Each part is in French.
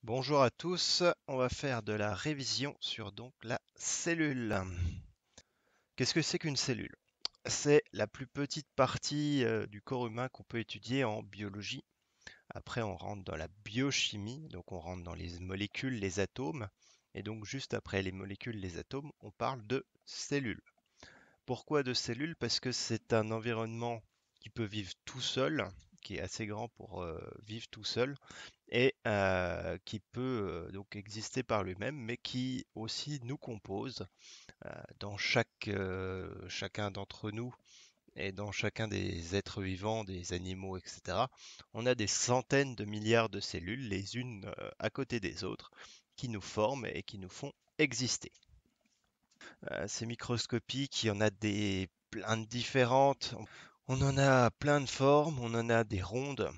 Bonjour à tous, on va faire de la révision sur donc la cellule. Qu'est-ce que c'est qu'une cellule? C'est la plus petite partie du corps humain qu'on peut étudier en biologie. Après, on rentre dans la biochimie, donc on rentre dans les molécules, les atomes. Et donc juste après les molécules, les atomes, on parle de cellules. Pourquoi de cellules? Parce que c'est un environnement qui peut vivre tout seul, qui est assez grand pour vivre tout seul et qui peut donc exister par lui-même, mais qui aussi nous compose dans chacun d'entre nous et dans chacun des êtres vivants, des animaux, etc. On a des centaines de milliards de cellules, les unes à côté des autres, qui nous forment et qui nous font exister. C'est microscopique, il y en a des plein de différentes. On en a plein de formes, on en a des rondes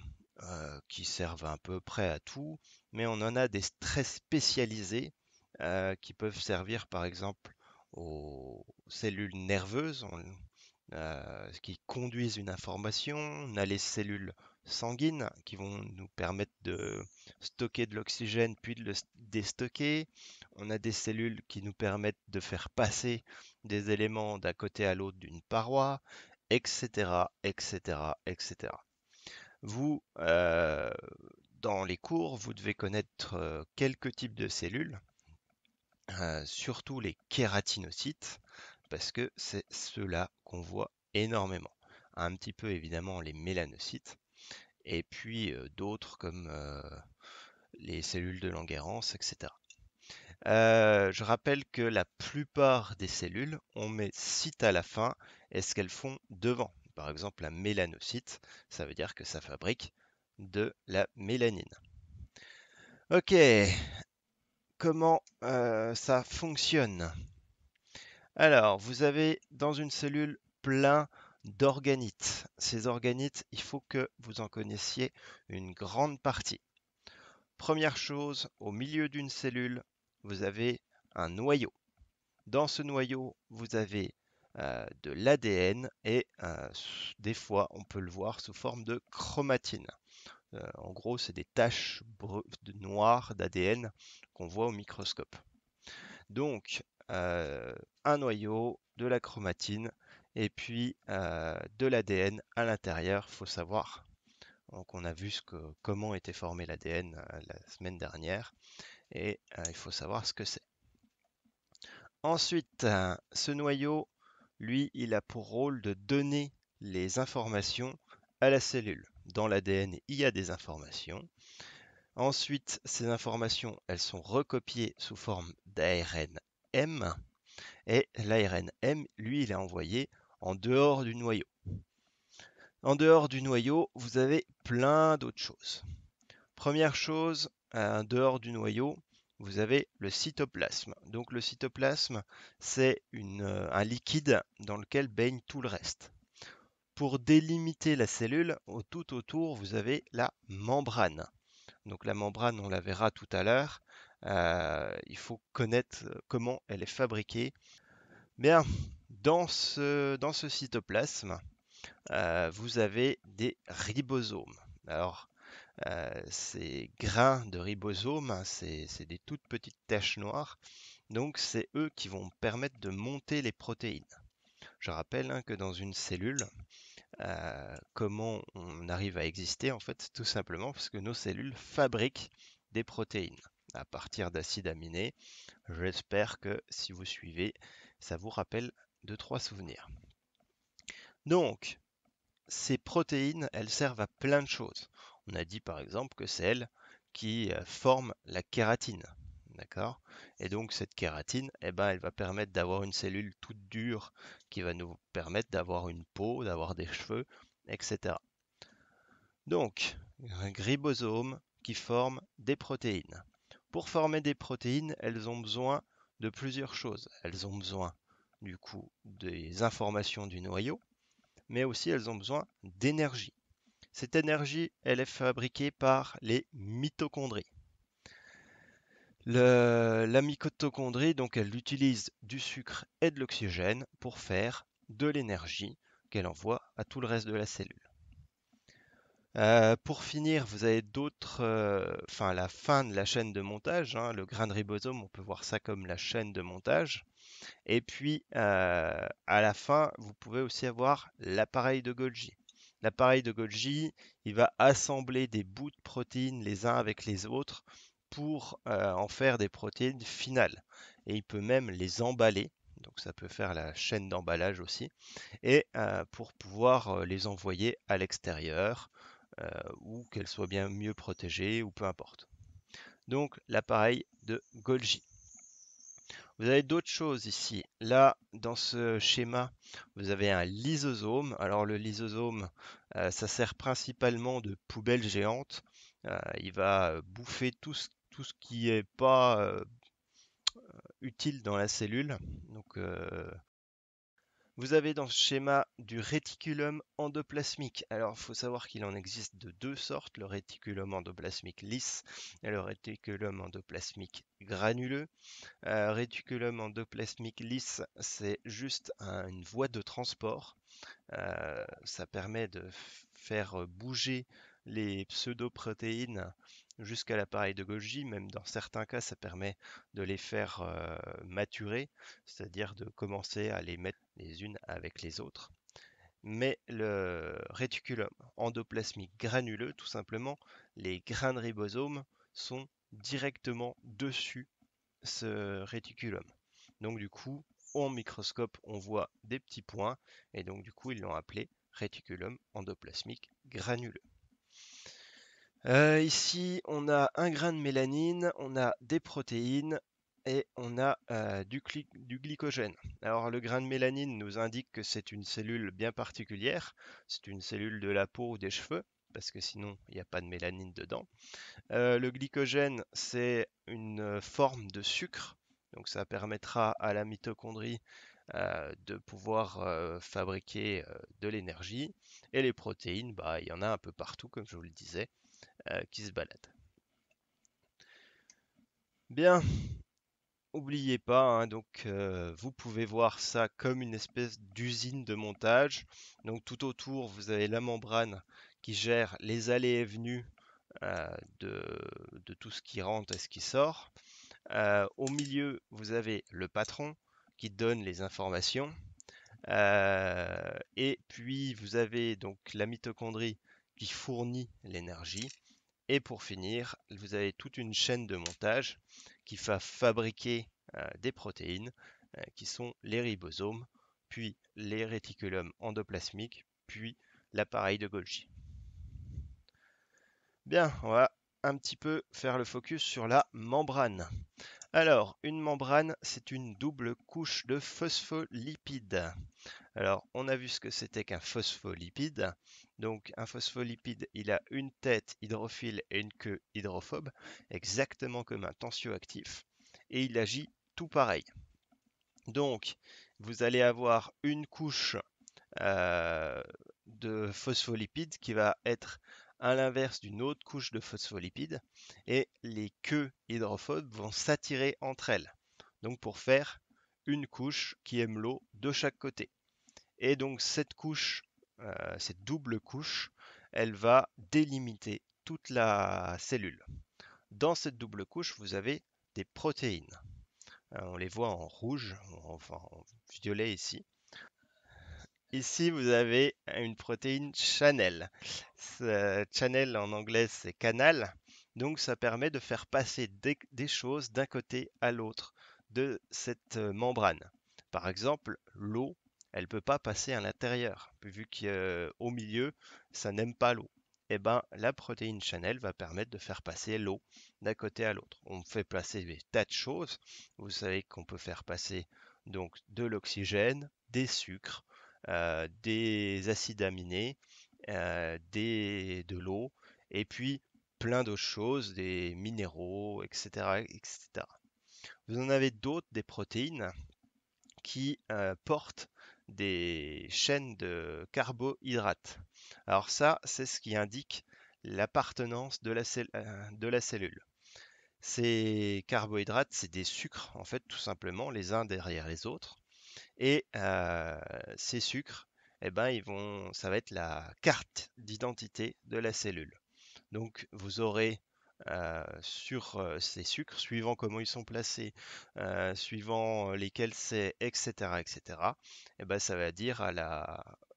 qui servent à peu près à tout, mais on en a des très spécialisées qui peuvent servir par exemple aux cellules nerveuses qui conduisent une information. On a les cellules sanguines qui vont nous permettre de stocker de l'oxygène puis de le déstocker. On a des cellules qui nous permettent de faire passer des éléments d'un côté à l'autre d'une paroi, etc., etc., etc. Vous, dans les cours, vous devez connaître quelques types de cellules, surtout les kératinocytes, parce que c'est ceux-là qu'on voit énormément. Un petit peu évidemment les mélanocytes, et puis d'autres comme les cellules de Langerhans, etc. Je rappelle que la plupart des cellules, on met cyte à la fin et ce qu'elles font devant. Par exemple, la mélanocyte, ça veut dire que ça fabrique de la mélanine. Ok, comment ça fonctionne? Alors, vous avez dans une cellule plein d'organites. Ces organites, il faut que vous en connaissiez une grande partie. Première chose, au milieu d'une cellule, vous avez un noyau. Dans ce noyau, vous avez de l'ADN et des fois, on peut le voir sous forme de chromatine. En gros, c'est des taches noires d'ADN qu'on voit au microscope. Donc, un noyau, de la chromatine et puis de l'ADN à l'intérieur, il faut savoir. Donc, on a vu comment était formé l'ADN la semaine dernière et il faut savoir ce que c'est. Ensuite, ce noyau, lui, il a pour rôle de donner les informations à la cellule. Dans l'ADN, il y a des informations. Ensuite, ces informations, elles sont recopiées sous forme d'ARN M. Et l'ARN M, lui, il est envoyé en dehors du noyau. En dehors du noyau, vous avez plein d'autres choses. Première chose, en dehors du noyau, vous avez le cytoplasme. Donc le cytoplasme, c'est un liquide dans lequel baigne tout le reste. Pour délimiter la cellule, tout autour, vous avez la membrane. Donc la membrane, on la verra tout à l'heure. Il faut connaître comment elle est fabriquée. Bien, dans ce cytoplasme, vous avez des ribosomes. Alors, ces grains de ribosomes, hein, c'est des toutes petites taches noires. Donc, c'est eux qui vont permettre de monter les protéines. Je rappelle hein, que dans une cellule, comment on arrive à exister, en fait, tout simplement parce que nos cellules fabriquent des protéines à partir d'acides aminés. J'espère que si vous suivez, ça vous rappelle deux, trois souvenirs. Donc, ces protéines, elles servent à plein de choses. On a dit par exemple que c'est elles qui forment la kératine. D'accord? Et donc cette kératine, eh ben, elle va permettre d'avoir une cellule toute dure qui va nous permettre d'avoir une peau, d'avoir des cheveux, etc. Donc, un ribosome qui forme des protéines. Pour former des protéines, elles ont besoin de plusieurs choses. Elles ont besoin du coup des informations du noyau, mais aussi elles ont besoin d'énergie. Cette énergie, elle est fabriquée par les mitochondries. La mitochondrie, donc, elle utilise du sucre et de l'oxygène pour faire de l'énergie qu'elle envoie à tout le reste de la cellule. Pour finir, vous avez d'autres, enfin la fin de la chaîne de montage, hein, le grain de ribosome, on peut voir ça comme la chaîne de montage. Et puis à la fin, vous pouvez aussi avoir l'appareil de Golgi. L'appareil de Golgi, il va assembler des bouts de protéines les uns avec les autres pour en faire des protéines finales. Et il peut même les emballer. Donc ça peut faire la chaîne d'emballage aussi et pour pouvoir les envoyer à l'extérieur ou qu'elles soient bien mieux protégées ou peu importe. Donc l'appareil de Golgi. Vous avez d'autres choses ici. Là, dans ce schéma, vous avez un lysosome. Alors le lysosome, ça sert principalement de poubelle géante. Il va bouffer tout ce qui n'est pas utile dans la cellule. Donc vous avez dans ce schéma du réticulum endoplasmique. Alors, il faut savoir qu'il en existe de deux sortes, le réticulum endoplasmique lisse et le réticulum endoplasmique granuleux. Réticulum endoplasmique lisse, c'est juste une voie de transport. Ça permet de faire bouger les pseudoprotéines jusqu'à l'appareil de Golgi. Même dans certains cas, ça permet de les faire maturer, c'est-à-dire de commencer à les mettre les unes avec les autres. Mais le réticulum endoplasmique granuleux, tout simplement, les grains de ribosome sont directement dessus ce réticulum. Donc du coup, au microscope, on voit des petits points et donc du coup, ils l'ont appelé réticulum endoplasmique granuleux. Ici, on a un grain de mélanine, on a des protéines et on a du glycogène. Alors, le grain de mélanine nous indique que c'est une cellule bien particulière. C'est une cellule de la peau ou des cheveux, parce que sinon, il n'y a pas de mélanine dedans. Le glycogène, c'est une forme de sucre, donc ça permettra à la mitochondrie de pouvoir fabriquer de l'énergie. Et les protéines, bah, il y en a un peu partout, comme je vous le disais, qui se baladent. Bien, n'oubliez pas, hein, donc vous pouvez voir ça comme une espèce d'usine de montage. Donc tout autour, vous avez la membrane qui gère les allées et venues euh, de, de tout ce qui rentre et ce qui sort. Au milieu, vous avez le patron qui donne les informations. Et puis, vous avez donc la mitochondrie qui fournit l'énergie. Et pour finir, vous avez toute une chaîne de montage qui va fabriquer des protéines qui sont les ribosomes, puis les réticulums endoplasmiques, puis l'appareil de Golgi. Bien, on va un petit peu faire le focus sur la membrane. Alors, une membrane, c'est une double couche de phospholipides. Alors, on a vu ce que c'était qu'un phospholipide. Donc, un phospholipide, il a une tête hydrophile et une queue hydrophobe, exactement comme un tensioactif, et il agit tout pareil. Donc, vous allez avoir une couche euh, de phospholipides qui va être à l'inverse d'une autre couche de phospholipides, et les queues hydrophobes vont s'attirer entre elles. Donc, pour faire une couche qui aime l'eau de chaque côté. Et donc cette double couche, elle va délimiter toute la cellule. Dans cette double couche, vous avez des protéines. On les voit en rouge, enfin en violet ici. Ici, vous avez une protéine channel. Channel en anglais, c'est canal. Donc, ça permet de faire passer des choses d'un côté à l'autre de cette membrane. Par exemple, l'eau, elle ne peut pas passer à l'intérieur, vu qu'au milieu, ça n'aime pas l'eau. Eh ben, la protéine channel va permettre de faire passer l'eau d'un côté à l'autre. On fait passer des tas de choses. Vous savez qu'on peut faire passer donc de l'oxygène, des sucres, des acides aminés, de l'eau, et puis plein d'autres choses, des minéraux, etc., etc. Vous en avez d'autres, des protéines, qui portent des chaînes de carbohydrates. Alors ça, c'est ce qui indique l'appartenance de la cellule. Ces carbohydrates, c'est des sucres, en fait, tout simplement, les uns derrière les autres. Et ces sucres, eh ben, ça va être la carte d'identité de la cellule. Donc, vous aurez sur ces sucres, suivant comment ils sont placés, suivant lesquels c'est, etc., etc., et ben, ça va dire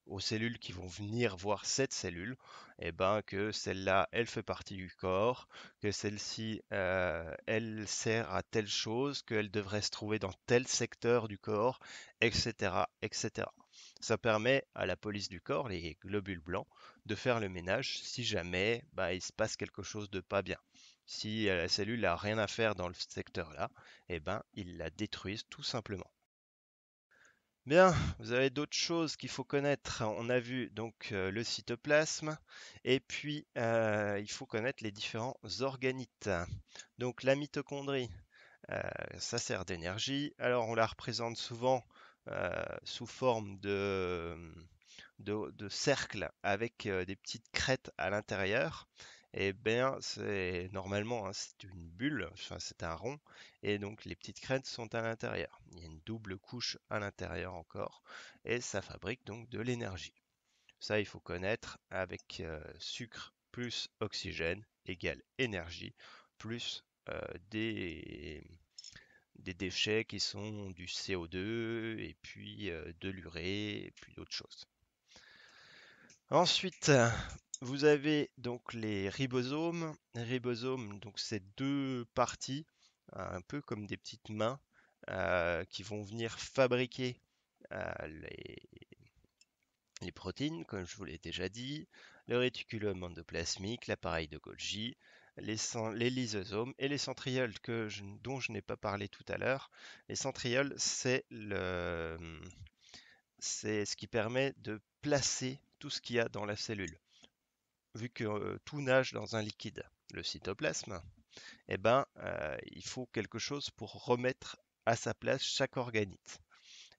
aux cellules qui vont venir voir cette cellule, et ben, que celle-là, elle fait partie du corps, que celle-ci, elle sert à telle chose, qu'elle devrait se trouver dans tel secteur du corps, etc., etc. Ça permet à la police du corps, les globules blancs, de faire le ménage si jamais bah, il se passe quelque chose de pas bien. Si la cellule n'a rien à faire dans le secteur-là, eh ben, ils la détruisent tout simplement. Bien, vous avez d'autres choses qu'il faut connaître. On a vu donc le cytoplasme et puis il faut connaître les différents organites. Donc la mitochondrie, euh, ça sert d'énergie. Alors on la représente souvent sous forme de cercles avec des petites crêtes à l'intérieur. Et bien, c'est normalement, hein, c'est une bulle, enfin, c'est un rond, et donc les petites crêtes sont à l'intérieur. Il y a une double couche à l'intérieur encore, et ça fabrique donc de l'énergie. Ça, il faut connaître avec sucre plus oxygène égale énergie plus euh, des, des déchets qui sont du CO2 et puis de l'urée et puis d'autres choses. Ensuite, vous avez donc les ribosomes. Les ribosomes, donc c'est deux parties, un peu comme des petites mains, qui vont venir fabriquer euh, les, les protéines, comme je vous l'ai déjà dit, le réticulum endoplasmique, l'appareil de Golgi, les lysosomes et les centrioles dont je n'ai pas parlé tout à l'heure. Les centrioles, c'est ce qui permet de placer tout ce qu'il y a dans la cellule. Vu que tout nage dans un liquide, le cytoplasme, eh ben, il faut quelque chose pour remettre à sa place chaque organite.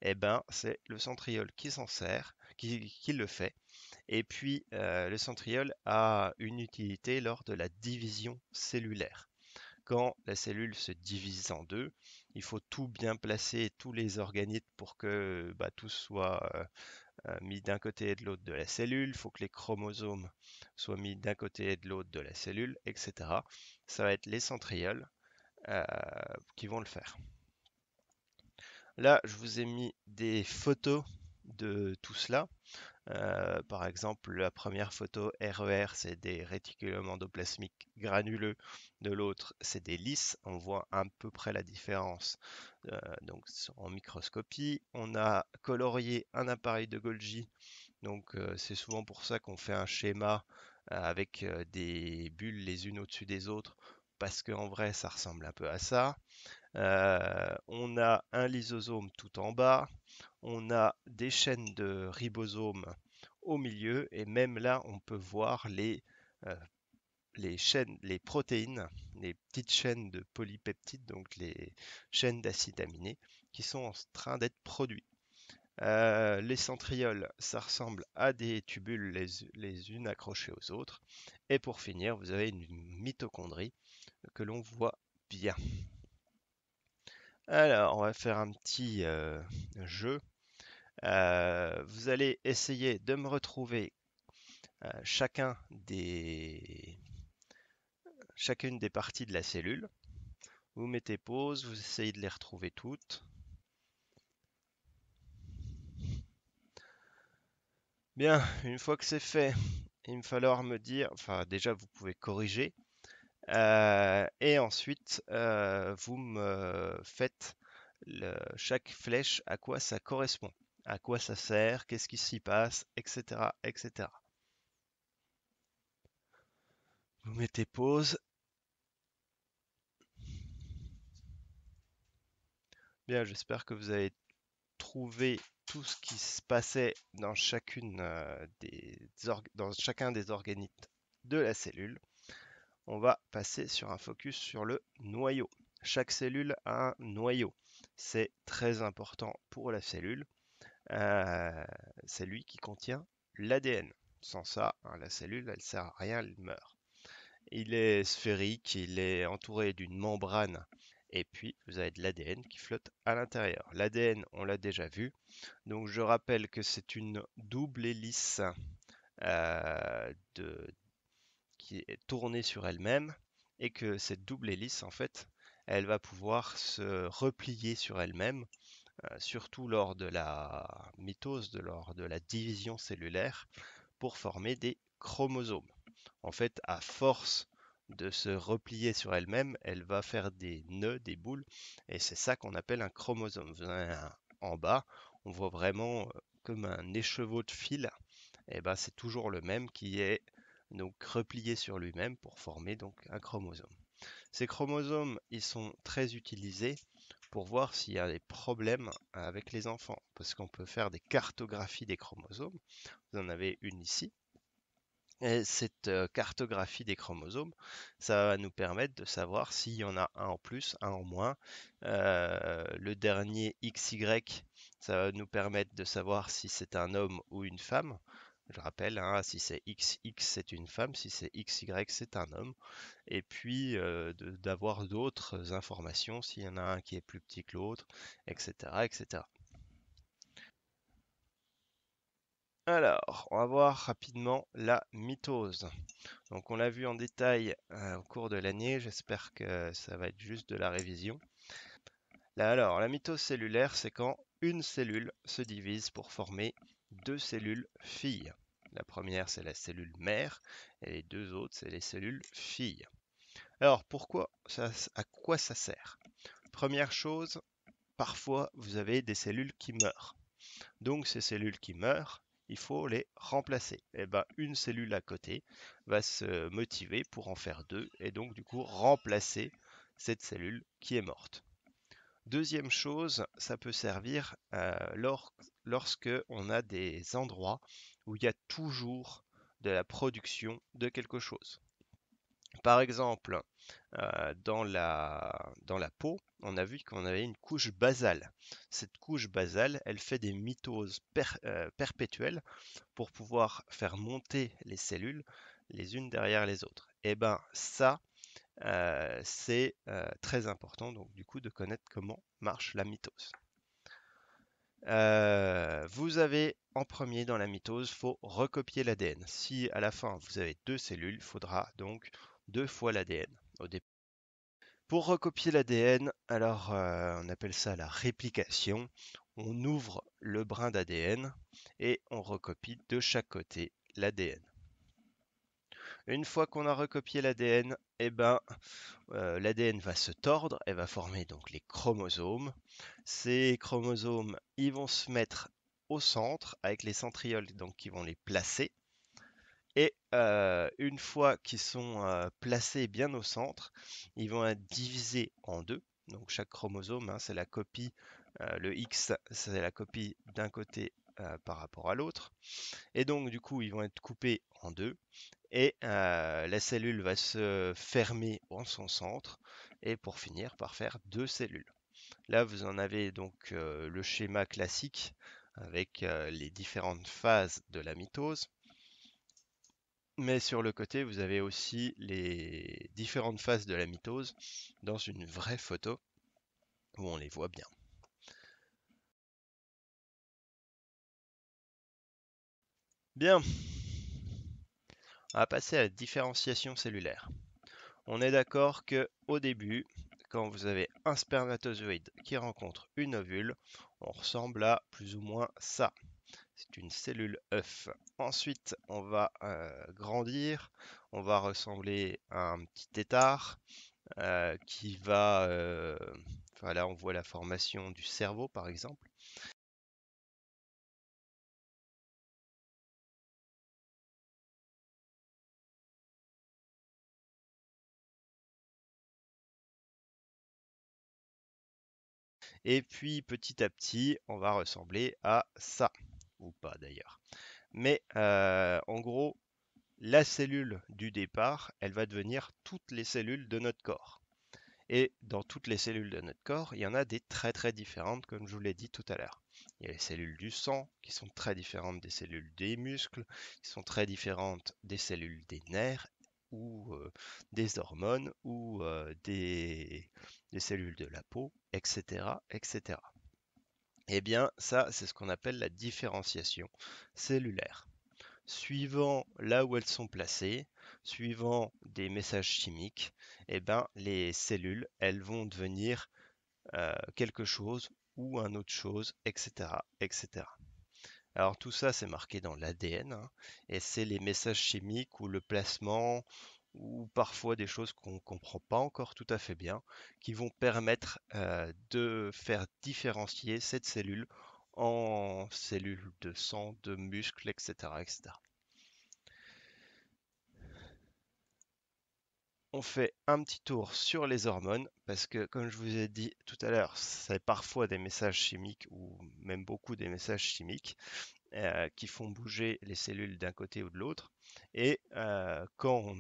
Eh ben, c'est le centriole qui s'en sert, qui le fait. Et puis, le centriole a une utilité lors de la division cellulaire. Quand la cellule se divise en deux, il faut tout bien placer, tous les organites pour que bah, tout soit mis d'un côté et de l'autre de la cellule. Il faut que les chromosomes soient mis d'un côté et de l'autre de la cellule, etc. Ça va être les centrioles euh, qui vont le faire. Là, je vous ai mis des photos de tout cela. Par exemple, la première photo RER, c'est des réticulums endoplasmiques granuleux. De l'autre, c'est des lisses. On voit à peu près la différence donc en microscopie. On a colorié un appareil de Golgi. Donc c'est souvent pour ça qu'on fait un schéma avec des bulles les unes au-dessus des autres, parce qu'en vrai, ça ressemble un peu à ça. On a un lysosome tout en bas, on a des chaînes de ribosomes au milieu, et même là, on peut voir euh, les protéines, les petites chaînes de polypeptides, donc les chaînes d'acides aminés, qui sont en train d'être produits. Les centrioles, ça ressemble à des tubules les unes accrochées aux autres. Et pour finir, vous avez une mitochondrie que l'on voit bien. Alors, on va faire un petit jeu. Vous allez essayer de me retrouver chacun chacune des parties de la cellule. Vous mettez pause, vous essayez de les retrouver toutes. Bien, une fois que c'est fait, il va falloir me dire, enfin déjà vous pouvez corriger, et ensuite vous me faites chaque flèche à quoi ça correspond, à quoi ça sert, qu'est-ce qui s'y passe, etc., etc. Vous mettez pause. Bien, j'espère que vous avez trouvé tout ce qui se passait dans dans chacun des organites de la cellule. On va passer sur un focus sur le noyau. Chaque cellule a un noyau. C'est très important pour la cellule. C'est lui qui contient l'ADN. Sans ça, hein, la cellule, elle sert à rien, elle meurt. Il est sphérique, il est entouré d'une membrane et puis vous avez de l'ADN qui flotte à l'intérieur. L'ADN, on l'a déjà vu, donc je rappelle que c'est une double hélice euh, de- qui est tournée sur elle-même, et que cette double hélice, en fait, elle va pouvoir se replier sur elle-même, surtout lors de la mitose, lors de la division cellulaire, pour former des chromosomes. En fait, à force de se replier sur elle-même, elle va faire des nœuds, des boules, et c'est ça qu'on appelle un chromosome. En bas, on voit vraiment comme un écheveau de fil, et ben c'est toujours le même qui est donc replié sur lui-même pour former donc un chromosome. Ces chromosomes, ils sont très utilisés pour voir s'il y a des problèmes avec les enfants, parce qu'on peut faire des cartographies des chromosomes. Vous en avez une ici. Et cette cartographie des chromosomes, ça va nous permettre de savoir s'il y en a un en plus, un en moins. Le dernier XY, ça va nous permettre de savoir si c'est un homme ou une femme. Je rappelle, hein, si c'est XX, c'est une femme, si c'est XY, c'est un homme. Et puis d'avoir d'autres informations, s'il y en a un qui est plus petit que l'autre, etc., etc. Alors, on va voir rapidement la mitose. Donc on l'a vu en détail au cours de l'année, j'espère que ça va être juste de la révision. Là alors, la mitose cellulaire, c'est quand une cellule se divise pour former deux cellules filles. La première, c'est la cellule mère, et les deux autres, c'est les cellules filles. Alors pourquoi ça, à quoi ça sert? Première chose, parfois vous avez des cellules qui meurent. Donc ces cellules qui meurent, il faut les remplacer. Et ben, une cellule à côté va se motiver pour en faire deux et donc du coup remplacer cette cellule qui est morte. Deuxième chose, ça peut servir lorsque on a des endroits où il y a toujours de la production de quelque chose. Par exemple, dans la peau, on a vu qu'on avait une couche basale. Cette couche basale, elle fait des mitoses perpétuelles pour pouvoir faire monter les cellules les unes derrière les autres. Et ben ça, c'est très important donc du coup de connaître comment marche la mitose. Vous avez en premier dans la mitose, faut recopier l'ADN. Si à la fin vous avez deux cellules, il faudra donc deux fois l'ADN au départ. Pour recopier l'ADN, alors on appelle ça la réplication. On ouvre le brin d'ADN et on recopie de chaque côté l'ADN. Une fois qu'on a recopié l'ADN, eh ben, l'ADN va se tordre et va former donc les chromosomes. Ces chromosomes, ils vont se mettre au centre avec les centrioles donc qui vont les placer. Et une fois qu'ils sont placés bien au centre, ils vont être divisés en deux. Donc chaque chromosome, hein, c'est la copie, le X, c'est la copie d'un côté par rapport à l'autre. Et donc du coup, ils vont être coupés en deux. Et la cellule va se fermer en son centre. Et pour finir par faire deux cellules. Là, vous en avez donc le schéma classique avec les différentes phases de la mitose. Mais sur le côté, vous avez aussi les différentes phases de la mitose dans une vraie photo où on les voit bien. Bien, on va passer à la différenciation cellulaire. On est d'accord que au début, quand vous avez un spermatozoïde qui rencontre une ovule, on ressemble à plus ou moins ça. C'est une cellule œuf. Ensuite, on va grandir, on va ressembler à un petit tétard qui va... enfin là, on voit la formation du cerveau, par exemple. Et puis, petit à petit, on va ressembler à ça. Ou pas, d'ailleurs. Mais en gros, la cellule du départ, elle va devenir toutes les cellules de notre corps. Et dans toutes les cellules de notre corps, il y en a des très très différentes, comme je vous l'ai dit tout à l'heure. Il y a les cellules du sang, qui sont très différentes des cellules des muscles, qui sont très différentes des cellules des nerfs, ou des hormones ou des cellules de la peau, etc., etc. Eh bien, ça, c'est ce qu'on appelle la différenciation cellulaire. Suivant là où elles sont placées, suivant des messages chimiques, eh ben, les cellules, elles vont devenir quelque chose ou un autre chose, etc., etc. Alors tout ça, c'est marqué dans l'ADN, hein, et c'est les messages chimiques ou le placement, ou parfois des choses qu'on ne comprend pas encore tout à fait bien, qui vont permettre de faire différencier cette cellule en cellules de sang, de muscles, etc., etc. On fait un petit tour sur les hormones, parce que comme je vous ai dit tout à l'heure, c'est parfois des messages chimiques, ou même beaucoup des messages chimiques, qui font bouger les cellules d'un côté ou de l'autre. Et quand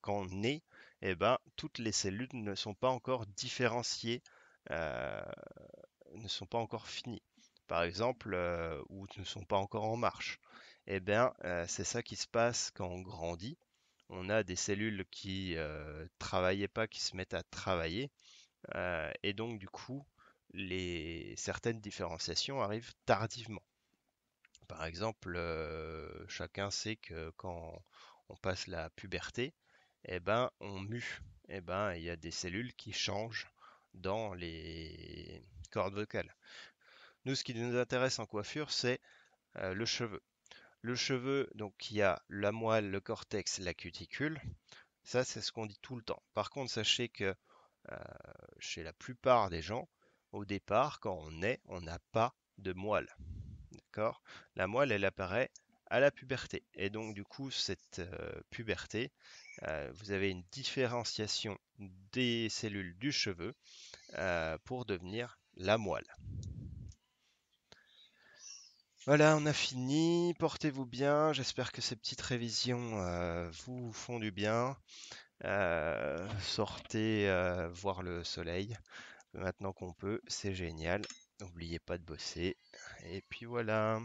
on naît, eh ben, toutes les cellules ne sont pas encore différenciées, euh, ne sont pas encore finies. Par exemple, ou ne sont pas encore en marche. Eh bien, c'est ça qui se passe quand on grandit. On a des cellules qui travaillaient pas, qui se mettent à travailler, et donc du coup, certaines différenciations arrivent tardivement. Par exemple, chacun sait que quand on passe la puberté, eh ben, on mue. Eh ben, il y a des cellules qui changent dans les cordes vocales. Nous, ce qui nous intéresse en coiffure, c'est le cheveu. Le cheveu, donc, il y a la moelle, le cortex, la cuticule. Ça, c'est ce qu'on dit tout le temps. Par contre, sachez que euh, chez la plupart des gens, au départ, quand on est, on n'a pas de moelle. D'accord? La moelle, elle apparaît à la puberté. Et donc, du coup, cette puberté, vous avez une différenciation des cellules du cheveu pour devenir la moelle. Voilà, on a fini. Portez-vous bien. J'espère que ces petites révisions vous font du bien. Sortez voir le soleil maintenant qu'on peut. C'est génial. N'oubliez pas de bosser. Et puis voilà.